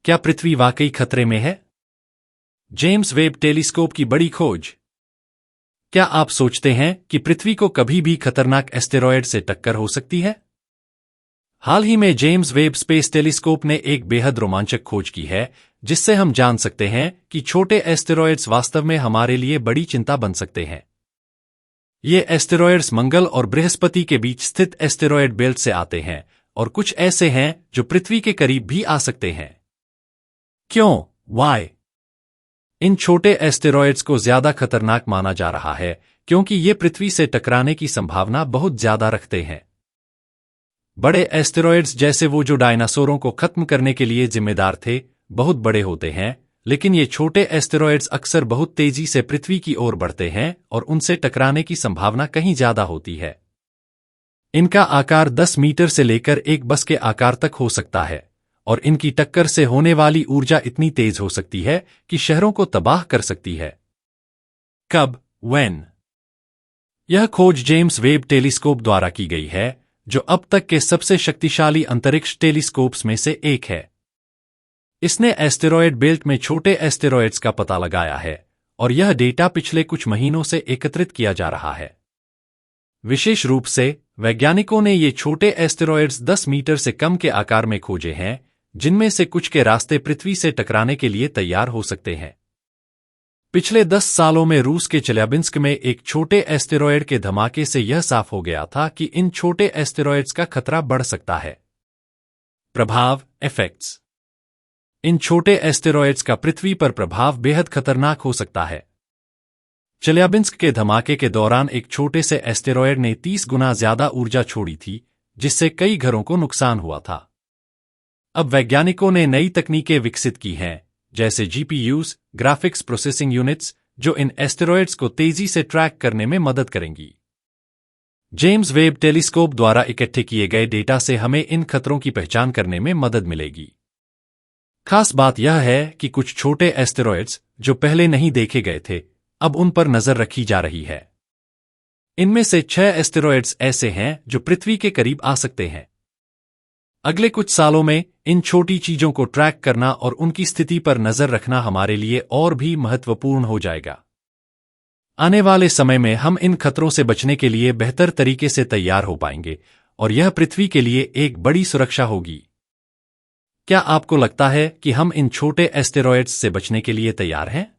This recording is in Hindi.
क्या पृथ्वी वाकई खतरे में है? जेम्स वेब टेलीस्कोप की बड़ी खोज। क्या आप सोचते हैं कि पृथ्वी को कभी भी खतरनाक एस्टेरॉयड से टक्कर हो सकती है? हाल ही में जेम्स वेब स्पेस टेलीस्कोप ने एक बेहद रोमांचक खोज की है, जिससे हम जान सकते हैं कि छोटे एस्टेरॉयड्स वास्तव में हमारे लिए बड़ी चिंता बन सकते हैं। ये एस्टेरॉयड्स मंगल और बृहस्पति के बीच स्थित एस्टेरॉयड बेल्ट से आते हैं, और कुछ ऐसे हैं जो पृथ्वी के करीब भी आ सकते हैं। क्यों? वाई? इन छोटे एस्टेरॉयड्स को ज्यादा खतरनाक माना जा रहा है क्योंकि ये पृथ्वी से टकराने की संभावना बहुत ज्यादा रखते हैं। बड़े एस्टेरॉयड्स जैसे वो जो डायनासोरों को खत्म करने के लिए जिम्मेदार थे, बहुत बड़े होते हैं, लेकिन ये छोटे एस्टेरॉयड्स अक्सर बहुत तेजी से पृथ्वी की ओर बढ़ते हैं और उनसे टकराने की संभावना कहीं ज्यादा होती है। इनका आकार 10 मीटर से लेकर एक बस के आकार तक हो सकता है, और इनकी टक्कर से होने वाली ऊर्जा इतनी तेज हो सकती है कि शहरों को तबाह कर सकती है। कब? व्हेन? यह खोज जेम्स वेब टेलीस्कोप द्वारा की गई है, जो अब तक के सबसे शक्तिशाली अंतरिक्ष टेलीस्कोप्स में से एक है। इसने एस्टेरॉयड बेल्ट में छोटे एस्टेरॉयड्स का पता लगाया है, और यह डेटा पिछले कुछ महीनों से एकत्रित किया जा रहा है। विशेष रूप से, वैज्ञानिकों ने ये छोटे एस्टेरॉयड्स 10 मीटर से कम के आकार में खोजे हैं, जिनमें से कुछ के रास्ते पृथ्वी से टकराने के लिए तैयार हो सकते हैं। पिछले 10 सालों में रूस के चेल्याबिंस्क में एक छोटे एस्टेरॉयड के धमाके से यह साफ हो गया था कि इन छोटे एस्टेरॉयड्स का खतरा बढ़ सकता है। प्रभाव, इफेक्ट्स। इन छोटे एस्टेरॉयड्स का पृथ्वी पर प्रभाव बेहद खतरनाक हो सकता है। चेल्याबिंस्क के धमाके के दौरान एक छोटे से एस्टेरॉयड ने 30 गुना ज्यादा ऊर्जा छोड़ी थी, जिससे कई घरों को नुकसान हुआ था। अब वैज्ञानिकों ने नई तकनीकें विकसित की हैं, जैसे GPUs, ग्राफिक्स प्रोसेसिंग यूनिट्स, जो इन एस्टेरॉयड्स को तेजी से ट्रैक करने में मदद करेंगी। जेम्स वेब टेलीस्कोप द्वारा इकट्ठे किए गए डेटा से हमें इन खतरों की पहचान करने में मदद मिलेगी। खास बात यह है कि कुछ छोटे एस्टेरॉयड्स, जो पहले नहीं देखे गए थे, अब उन पर नजर रखी जा रही है। इनमें से 6 एस्टेरॉयड्स ऐसे हैं जो पृथ्वी के करीब आ सकते हैं। अगले कुछ सालों में इन छोटी चीजों को ट्रैक करना और उनकी स्थिति पर नजर रखना हमारे लिए और भी महत्वपूर्ण हो जाएगा। आने वाले समय में हम इन खतरों से बचने के लिए बेहतर तरीके से तैयार हो पाएंगे, और यह पृथ्वी के लिए एक बड़ी सुरक्षा होगी। क्या आपको लगता है कि हम इन छोटे एस्टेरॉयड्स से बचने के लिए तैयार हैं?